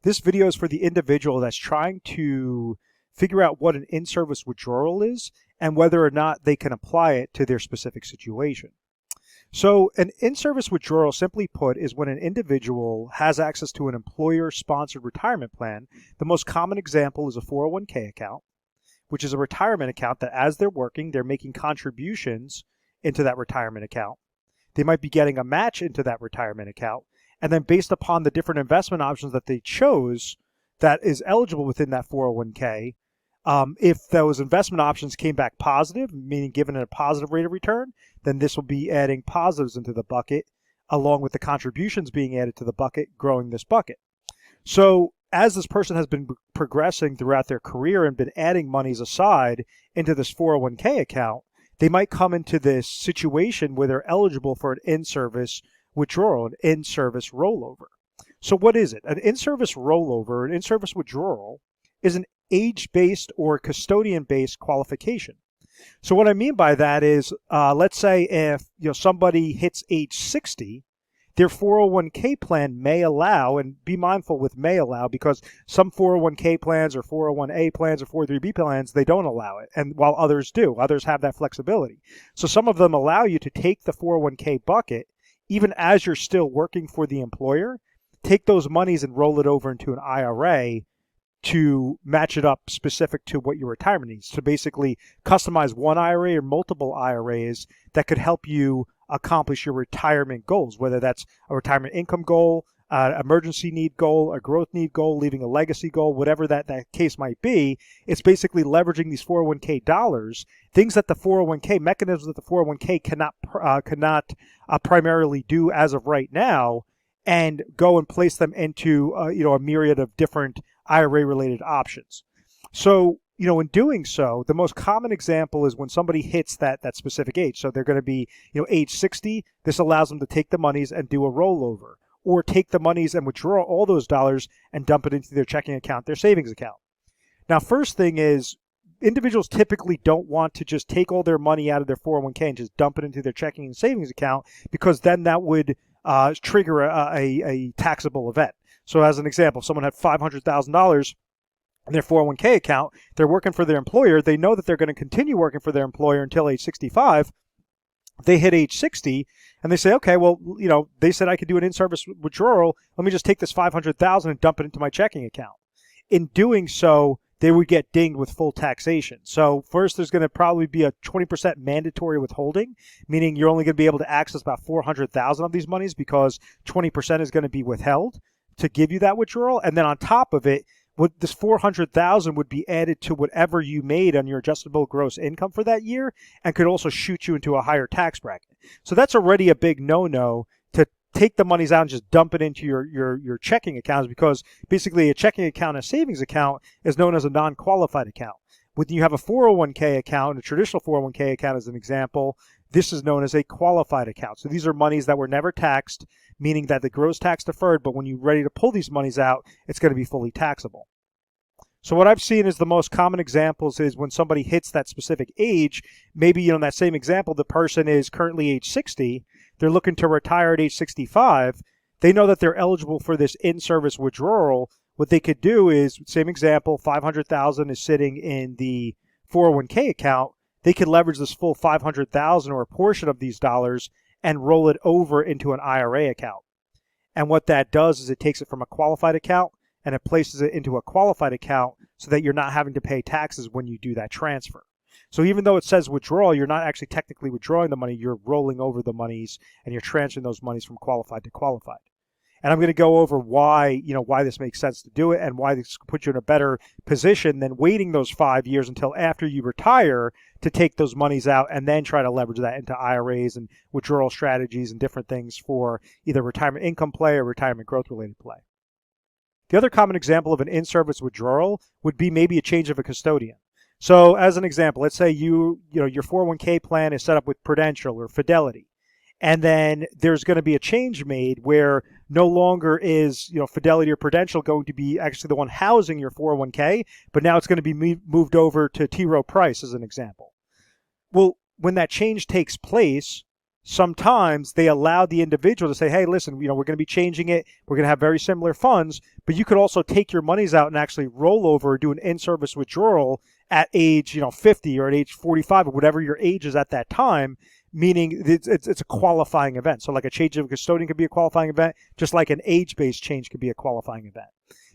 This video is for the individual that's trying to figure out what an in-service withdrawal is and whether or not they can apply it to their specific situation. So an in-service withdrawal, simply put, is when an individual has access to an employer-sponsored retirement plan. The most common example is a 401k account, which is a retirement account that as they're working, they're making contributions into that retirement account. They might be getting a match into that retirement account. And then based upon the different investment options that they chose that is eligible within that 401k, if those investment options came back positive, meaning given a positive rate of return, then this will be adding positives into the bucket, along with the contributions being added to the bucket, growing this bucket. So as this person has been progressing throughout their career and been adding monies aside into this 401k account, they might come into this situation where they're eligible for an in-service withdrawal, an in-service rollover. So what is it? An in-service rollover, an in-service withdrawal, is an age-based or custodian-based qualification. So what I mean by that is, let's say if somebody hits age 60, their 401k plan may allow, and be mindful with may allow, because some 401k plans or 401a plans or 403b plans, they don't allow it, and while others do. Others have that flexibility. So some of them allow you to take the 401k bucket, even as you're still working for the employer, take those monies and roll it over into an IRA to match it up specific to what your retirement needs. To basically customize one IRA or multiple IRAs that could help you accomplish your retirement goals, whether that's a retirement income goal, emergency need goal, a growth need goal, leaving a legacy goal, whatever that case might be. It's basically leveraging these 401k dollars, things that the 401k, mechanisms that the 401k cannot primarily do as of right now, and go and place them into a myriad of different IRA-related options. So, in doing so, the most common example is when somebody hits that specific age. So they're going to be, age 60. This allows them to take the monies and do a rollover, or take the monies and withdraw all those dollars and dump it into their checking account, their savings account. Now, first thing is, individuals typically don't want to just take all their money out of their 401k and just dump it into their checking and savings account, because then that would trigger a taxable event. So as an example, if someone had $500,000 in their 401k account, they're working for their employer, they know that they're going to continue working for their employer until age 65. They hit age 60 and they say, okay, well, they said I could do an in-service withdrawal. Let me just take this $500,000 and dump it into my checking account. In doing so, they would get dinged with full taxation. So first, there's going to probably be a 20% mandatory withholding, meaning you're only going to be able to access about $400,000 of these monies because 20% is going to be withheld to give you that withdrawal. And then on top of it, this $400,000 would be added to whatever you made on your adjustable gross income for that year, and could also shoot you into a higher tax bracket. So that's already a big no-no to take the monies out and just dump it into your checking accounts, because basically a checking account and a savings account is known as a non-qualified account. When you have a 401k account, a traditional 401k account as an example, this is known as a qualified account. So these are monies that were never taxed, meaning that the gross tax deferred, but when you're ready to pull these monies out, it's going to be fully taxable. So what I've seen is the most common examples is when somebody hits that specific age, maybe in that same example, the person is currently age 60, they're looking to retire at age 65, they know that they're eligible for this in-service withdrawal. What they could do is, same example, $500,000 is sitting in the 401k account. They could leverage this full $500,000 or a portion of these dollars and roll it over into an IRA account. And what that does is it takes it from a qualified account and it places it into a qualified account so that you're not having to pay taxes when you do that transfer. So even though it says withdrawal, you're not actually technically withdrawing the money, you're rolling over the monies and you're transferring those monies from qualified to qualified. And I'm going to go over why this makes sense to do it, and why this puts you in a better position than waiting those 5 years until after you retire to take those monies out and then try to leverage that into IRAs and withdrawal strategies and different things for either retirement income play or retirement growth related play. The other common example of an in-service withdrawal would be maybe a change of a custodian. So as an example, let's say your 401k plan is set up with Prudential or Fidelity. And then there's going to be a change made where no longer is Fidelity or Prudential going to be actually the one housing your 401k, but now it's going to be moved over to T. Rowe Price as an example. Well, when that change takes place, sometimes they allow the individual to say, hey, listen, we're going to be changing it. We're going to have very similar funds, but you could also take your monies out and actually roll over or do an in-service withdrawal at age, 50 or at age 45 or whatever your age is at that time, meaning it's a qualifying event. So like a change of custodian could be a qualifying event, just like an age-based change could be a qualifying event.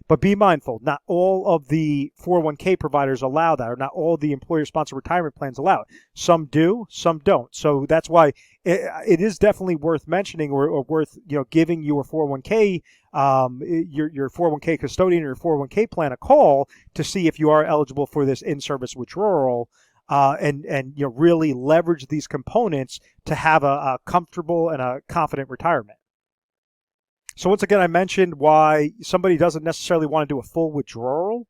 But be mindful, not all of the 401k providers allow that, or not all the employer-sponsored retirement plans allow it. Some do, some don't. So that's why it is definitely worth mentioning, or worth giving your 401k, your 401k custodian or your 401k plan a call to see if you are eligible for this in-service withdrawal, and really leverage these components to have a comfortable and a confident retirement. So once again, I mentioned why somebody doesn't necessarily want to do a full withdrawal.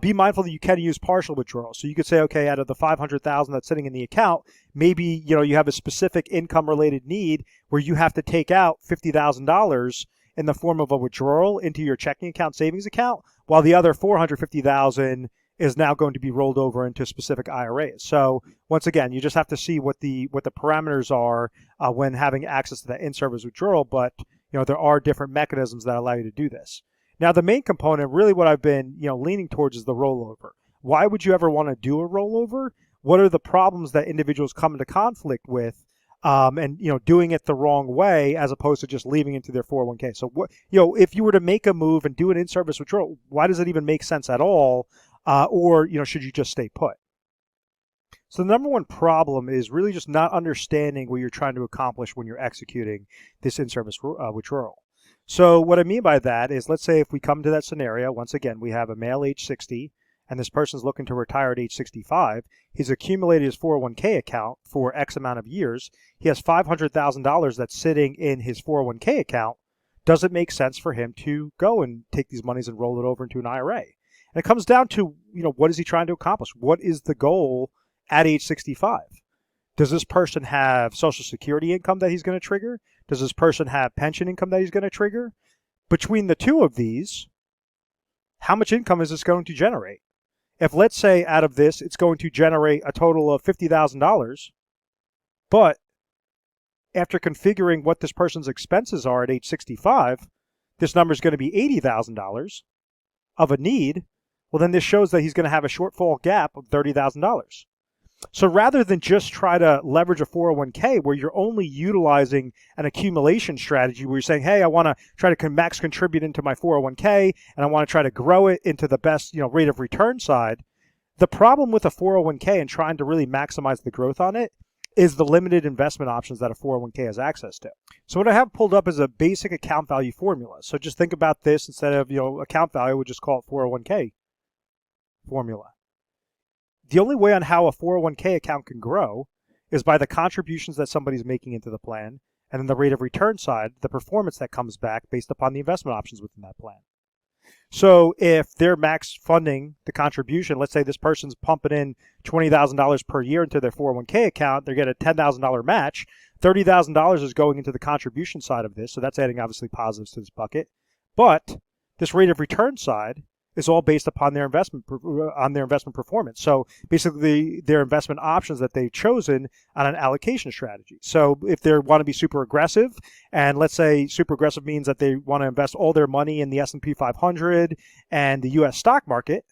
Be mindful that you can use partial withdrawal. So you could say, okay, out of the $500,000 that's sitting in the account, maybe you have a specific income-related need where you have to take out $50,000 in the form of a withdrawal into your checking account, savings account, while the other $450,000 is now going to be rolled over into specific IRAs. So once again, you just have to see what the parameters are when having access to that in-service withdrawal. But there are different mechanisms that allow you to do this. Now, the main component, really what I've been leaning towards, is the rollover. Why would you ever want to do a rollover? What are the problems that individuals come into conflict with, and doing it the wrong way as opposed to just leaving into their 401k? So what if you were to make a move and do an in-service withdrawal, why does it even make sense at all? Or should you just stay put? So the number one problem is really just not understanding what you're trying to accomplish when you're executing this in-service withdrawal. So what I mean by that is, let's say if we come to that scenario, once again, we have a male age 60, and this person's looking to retire at age 65. He's accumulated his 401k account for X amount of years. He has $500,000 that's sitting in his 401k account. Does it make sense for him to go and take these monies and roll it over into an IRA? And it comes down to, what is he trying to accomplish? What is the goal at age 65? Does this person have Social Security income that he's going to trigger? Does this person have pension income that he's going to trigger? Between the two of these, how much income is this going to generate? If, let's say, out of this, it's going to generate a total of $50,000, but after configuring what this person's expenses are at age 65, this number is going to be $80,000 of a need, well, then this shows that he's going to have a shortfall gap of $30,000. So rather than just try to leverage a 401k where you're only utilizing an accumulation strategy where you're saying, hey, I want to try to max contribute into my 401k and I want to try to grow it into the best rate of return side, the problem with a 401k and trying to really maximize the growth on it is the limited investment options that a 401k has access to. So what I have pulled up is a basic account value formula. So just think about this. Instead of account value, we'll just call it 401k formula. The only way on how a 401k account can grow is by the contributions that somebody's making into the plan, and then the rate of return side, the performance that comes back based upon the investment options within that plan. So if they're max funding the contribution, let's say this person's pumping in $20,000 per year into their 401k account, they get a $10,000 match, $30,000 is going into the contribution side of this, so that's adding obviously positives to this bucket. But this rate of return side is all based upon their investment performance. So basically their investment options that they've chosen on an allocation strategy. So if they want to be super aggressive, and let's say super aggressive means that they want to invest all their money in the S&P 500 and the US stock market,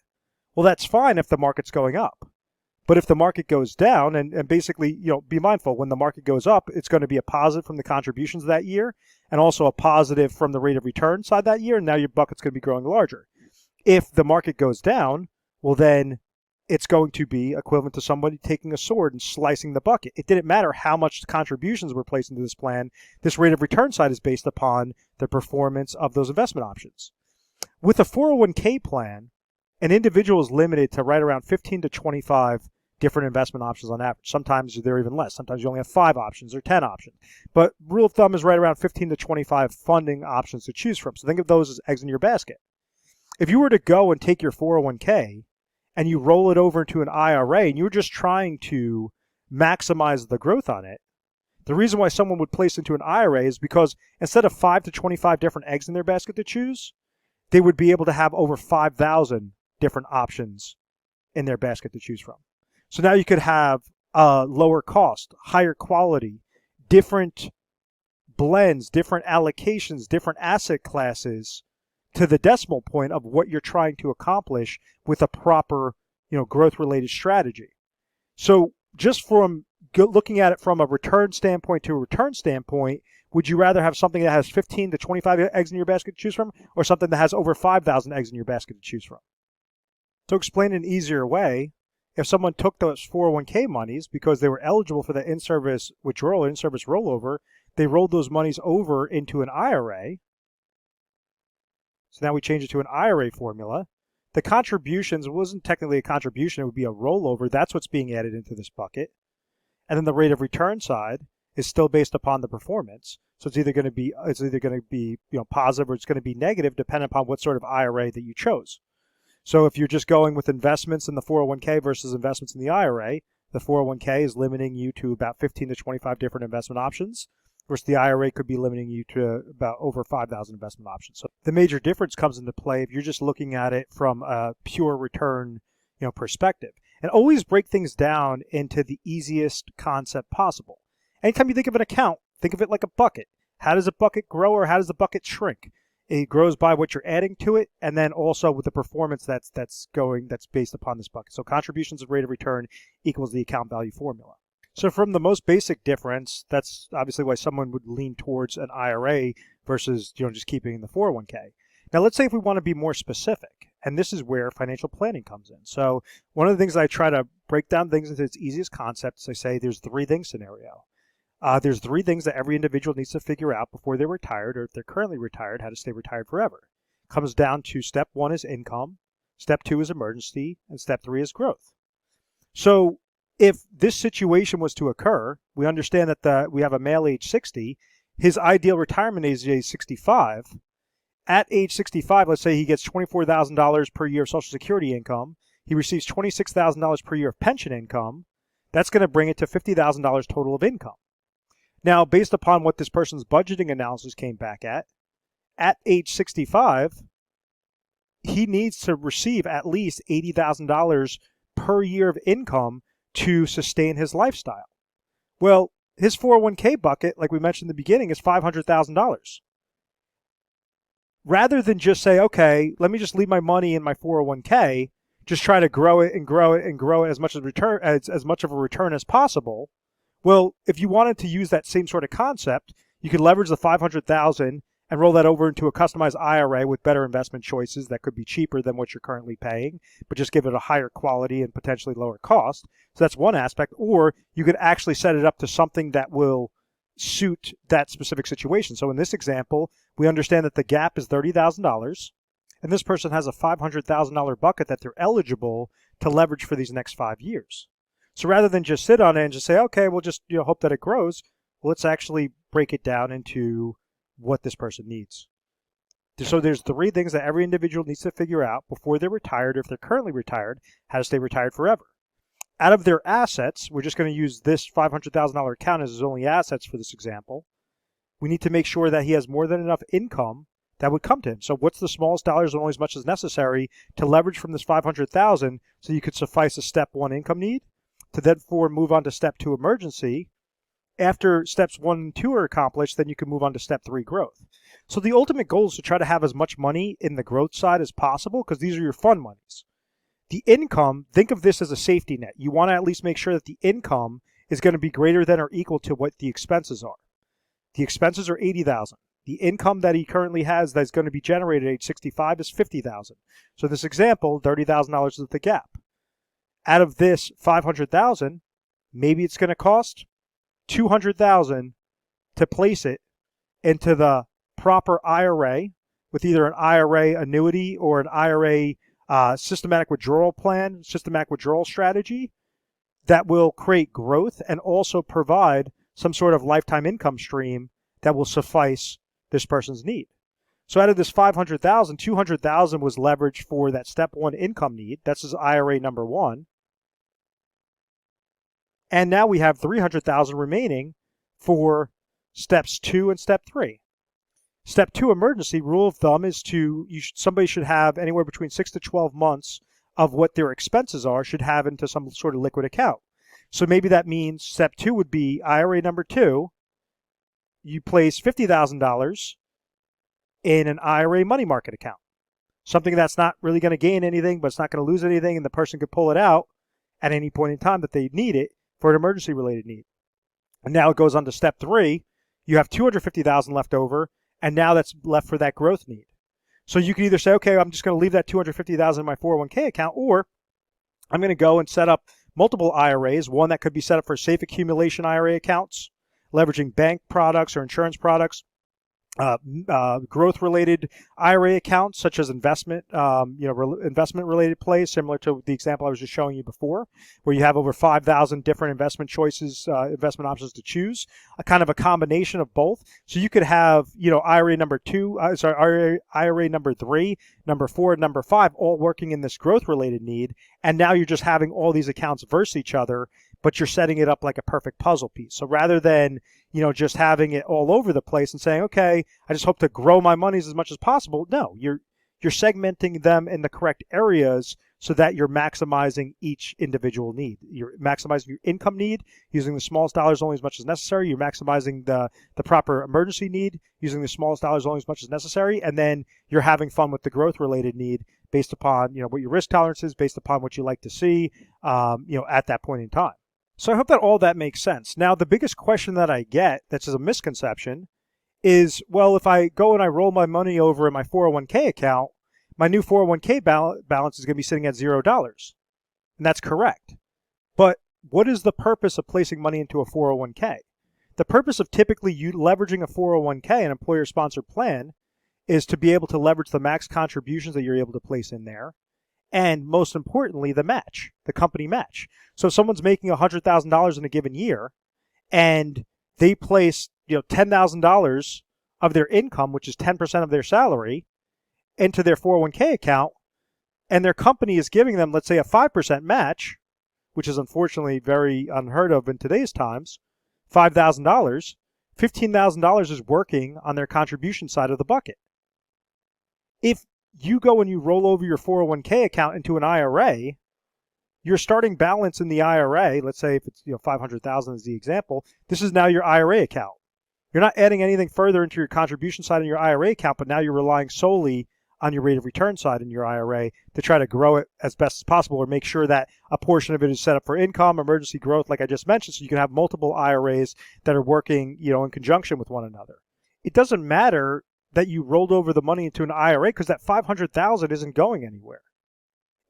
well, that's fine if the market's going up. But if the market goes down, and basically, be mindful, when the market goes up, it's going to be a positive from the contributions that year and also a positive from the rate of return side that year, and now your bucket's going to be growing larger. If the market goes down, well, then it's going to be equivalent to somebody taking a sword and slicing the bucket. It didn't matter how much contributions were placed into this plan. This rate of return side is based upon the performance of those investment options. With a 401k plan, an individual is limited to right around 15 to 25 different investment options on average. Sometimes they're even less. Sometimes you only have 5 options or 10 options. But rule of thumb is right around 15 to 25 funding options to choose from. So think of those as eggs in your basket. If you were to go and take your 401k and you roll it over into an IRA and you're just trying to maximize the growth on it, the reason why someone would place into an IRA is because instead of 5 to 25 different eggs in their basket to choose, they would be able to have over 5,000 different options in their basket to choose from. So now you could have lower cost, higher quality, different blends, different allocations, different asset classes to the decimal point of what you're trying to accomplish with a proper, growth-related strategy. So just from looking at it from a return standpoint to a return standpoint, would you rather have something that has 15 to 25 eggs in your basket to choose from, or something that has over 5,000 eggs in your basket to choose from? To explain in an easier way, if someone took those 401k monies because they were eligible for the in-service withdrawal or in-service rollover, they rolled those monies over into an IRA. So now we change it to an IRA formula. The contributions wasn't technically a contribution, it would be a rollover. That's what's being added into this bucket. And then the rate of return side is still based upon the performance. So it's either going to be positive or it's going to be negative depending upon what sort of IRA that you chose. So if you're just going with investments in the 401k versus investments in the IRA, the 401k is limiting you to about 15 to 25 different investment options, versus the IRA could be limiting you to about over 5,000 investment options. So the major difference comes into play if you're just looking at it from a pure return, perspective. And always break things down into the easiest concept possible. Anytime you think of an account, think of it like a bucket. How does a bucket grow or how does the bucket shrink? It grows by what you're adding to it, and then also with the performance that's based upon this bucket. So contributions of rate of return equals the account value formula. So from the most basic difference, that's obviously why someone would lean towards an IRA versus just keeping the 401k. Now let's say if we want to be more specific, and this is where financial planning comes in. So one of the things I try to break down things into its easiest concepts, I say there's 3 things scenario. There's 3 things that every individual needs to figure out before they're retired, or if they're currently retired, how to stay retired forever. It comes down to step 1 is income, step 2 is emergency, and step 3 is growth. So if this situation was to occur, we understand that we have a male age 60, his ideal retirement age is 65. At age 65, let's say he gets $24,000 per year of Social Security income. He receives $26,000 per year of pension income. That's going to bring it to $50,000 total of income. Now, based upon what this person's budgeting analysis came back at age 65, he needs to receive at least $80,000 per year of income to sustain his lifestyle. Well, his 401k bucket, like we mentioned in the beginning, is $500,000. Rather than just say, okay, let me just leave my money in my 401k, just try to grow it and grow it and grow it as much of a return as possible. Well, if you wanted to use that same sort of concept, you could leverage the $500,000 and roll that over into a customized IRA with better investment choices that could be cheaper than what you're currently paying, but just give it a higher quality and potentially lower cost. So that's one aspect. Or you could actually set it up to something that will suit that specific situation. So in this example, we understand that the gap is $30,000, and this person has a $500,000 bucket that they're eligible to leverage for these next 5 years. So rather than just sit on it and just say, okay, we'll just hope that it grows, let's actually break it down into what this person needs. So there's 3 things that every individual needs to figure out before they're retired, or if they're currently retired, how to stay retired forever. Out of their assets, we're just going to use this $500,000 account as his only assets for this example. We need to make sure that he has more than enough income that would come to him. So what's the smallest dollars and only as much as necessary to leverage from this $500,000 so you could suffice a step 1 income need, to then move on to step 2 emergency. After steps 1 and 2 are accomplished, then you can move on to step 3 growth. So the ultimate goal is to try to have as much money in the growth side as possible, because these are your fun monies. The income, think of this as a safety net. You want to at least make sure that the income is going to be greater than or equal to what the expenses are. The expenses are $80,000. The income that he currently has that's going to be generated at age 65 is $50,000. So in this example, $30,000 is the gap. Out of this $500,000, maybe it's going to cost $200,000 to place it into the proper IRA with either an IRA annuity or an IRA systematic withdrawal plan, systematic withdrawal strategy that will create growth and also provide some sort of lifetime income stream that will suffice this person's need. So out of this $500,000, $200,000 was leveraged for that step 1 income need. That's his IRA number 1. And now we have $300,000 remaining for steps 2 and step 3. Step 2 emergency rule of thumb is somebody should have anywhere between 6 to 12 months of what their expenses are should have into some sort of liquid account. So maybe that means step 2 would be IRA number 2, you place $50,000 in an IRA money market account, something that's not really going to gain anything, but it's not going to lose anything, and the person could pull it out at any point in time that they need it for an emergency-related need. And now it goes on to step 3. You have $250,000 left over, and now that's left for that growth need. So you can either say, okay, I'm just going to leave that $250,000 in my 401k account, or I'm going to go and set up multiple IRAs, one that could be set up for safe accumulation IRA accounts, leveraging bank products or insurance products, growth-related IRA accounts such as investment-related plays, similar to the example I was just showing you before, where you have over 5,000 different investment choices, investment options to choose, a kind of a combination of both. So you could have, IRA number 3, number 4, and number 5 all working in this growth-related need, and now you're just having all these accounts verse each other, but you're setting it up like a perfect puzzle piece. So rather than, just having it all over the place and saying, okay, I just hope to grow my monies as much as possible. No, you're segmenting them in the correct areas so that you're maximizing each individual need. You're maximizing your income need, using the smallest dollars only as much as necessary. You're maximizing the proper emergency need, using the smallest dollars only as much as necessary. And then you're having fun with the growth-related need based upon, what your risk tolerance is, based upon what you like to see, at that point in time. So I hope that all that makes sense. Now, the biggest question that I get that's a misconception is, well, if I go and I roll my money over in my 401k account, my new 401k balance is going to be sitting at $0. And that's correct. But what is the purpose of placing money into a 401k? The purpose of typically you leveraging a 401k, an employer-sponsored plan, is to be able to leverage the max contributions that you're able to place in there. And most importantly, the match, the company match. So if someone's making $100,000 in a given year and they place, $10,000 of their income, which is 10% of their salary, into their 401k account, and their company is giving them, let's say, a 5% match, which is unfortunately very unheard of in today's times, $5,000, $15,000 is working on their contribution side of the bucket. If you go and you roll over your 401k account into an IRA, your starting balance in the IRA, let's say if it's 500,000 is the example, this is now your IRA account. You're not adding anything further into your contribution side in your IRA account, but now you're relying solely on your rate of return side in your IRA to try to grow it as best as possible, or make sure that a portion of it is set up for income, emergency growth, like I just mentioned, so you can have multiple IRAs that are working, in conjunction with one another. It doesn't matter that you rolled over the money into an IRA because that $500,000 isn't going anywhere.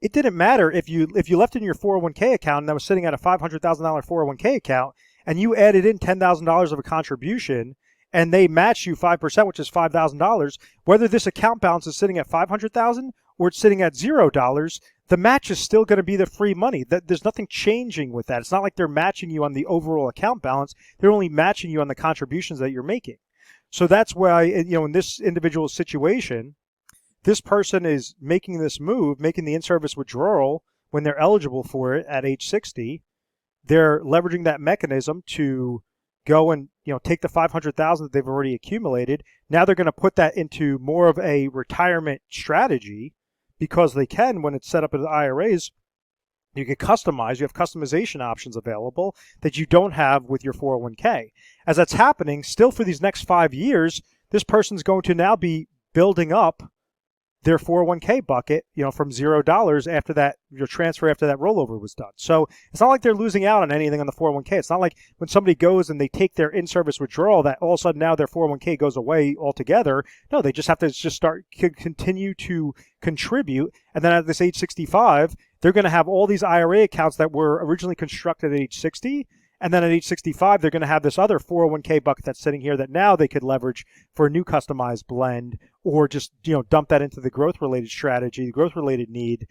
It didn't matter if you left in your 401k account and that was sitting at a $500,000 401k account, and you added in $10,000 of a contribution, and they match you 5%, which is $5,000. Whether this account balance is sitting at $500,000 or it's sitting at $0, the match is still going to be the free money. There's nothing changing with that. It's not like they're matching you on the overall account balance. They're only matching you on the contributions that you're making. So that's why, in this individual situation, this person is making this move, making the in-service withdrawal when they're eligible for it at age 60. They're leveraging that mechanism to go and take the $500,000 that they've already accumulated. Now they're going to put that into more of a retirement strategy because they can when it's set up as IRAs. You can customize. You have customization options available that you don't have with your 401k. As that's happening, still for these next 5 years, this person's going to now be building up their 401k bucket, from $0 after that, your transfer after that rollover was done. So it's not like they're losing out on anything on the 401k. It's not like when somebody goes and they take their in-service withdrawal that all of a sudden now their 401k goes away altogether. No, they just have to continue to contribute. And then at this age 65, they're going to have all these IRA accounts that were originally constructed at age 60. And then at age 65, they're going to have this other 401k bucket that's sitting here that now they could leverage for a new customized blend, or just dump that into the growth-related strategy, the growth-related need,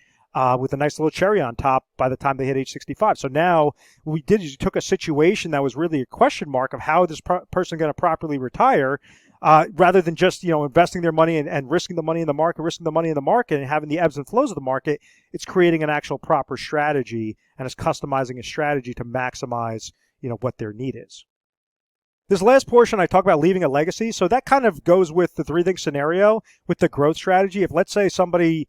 with a nice little cherry on top by the time they hit age 65. So now what we did is we took a situation that was really a question mark of how this person going to properly retire, rather than just investing their money and risking the money in the market, and having the ebbs and flows of the market. It's creating an actual proper strategy, and it's customizing a strategy to maximize what their need is. This last portion, I talk about leaving a legacy. So that kind of goes with the 3-thing scenario with the growth strategy. If let's say somebody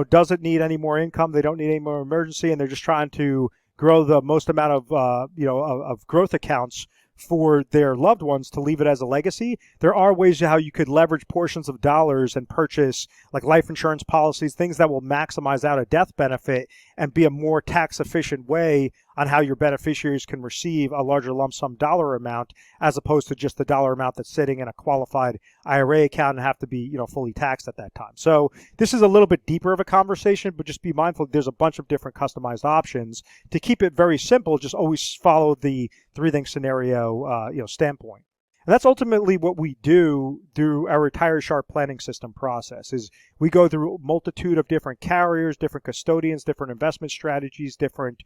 doesn't need any more income, they don't need any more emergency, and they're just trying to grow the most amount of of growth accounts for their loved ones to leave it as a legacy, there are ways how you could leverage portions of dollars and purchase like life insurance policies, things that will maximize out a death benefit and be a more tax efficient way on how your beneficiaries can receive a larger lump sum dollar amount, as opposed to just the dollar amount that's sitting in a qualified IRA account and have to be, fully taxed at that time. So this is a little bit deeper of a conversation, but just be mindful there's a bunch of different customized options. To keep it very simple, just always follow the three-thing scenario standpoint. And that's ultimately what we do through our Retire Sharp planning system process. Is we go through a multitude of different carriers, different custodians, different investment strategies, different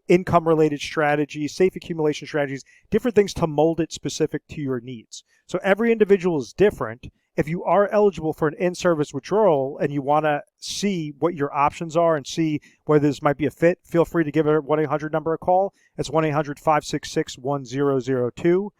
income-related strategies, safe accumulation strategies, different things to mold it specific to your needs. So every individual is different. If you are eligible for an in-service withdrawal and you want to see what your options are and see whether this might be a fit, feel free to give our 1-800 number a call. It's 1-800-566-1002.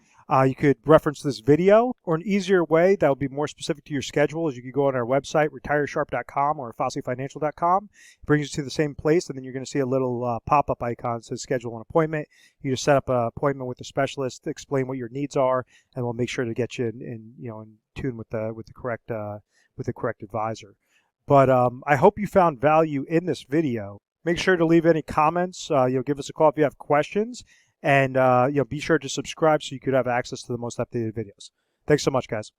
You could reference this video, or an easier way that will be more specific to your schedule is you could go on our website, retiresharp.com or fosseyfinancial.com. It brings you to the same place, and then you're going to see a little pop-up icon that says schedule an appointment. You just set up an appointment with a specialist, explain what your needs are, and we'll make sure to get you in tune with the correct advisor. But I hope you found value in this video. Make sure to leave any comments. Give us a call if you have questions. And be sure to subscribe so you could have access to the most updated videos. Thanks so much, guys.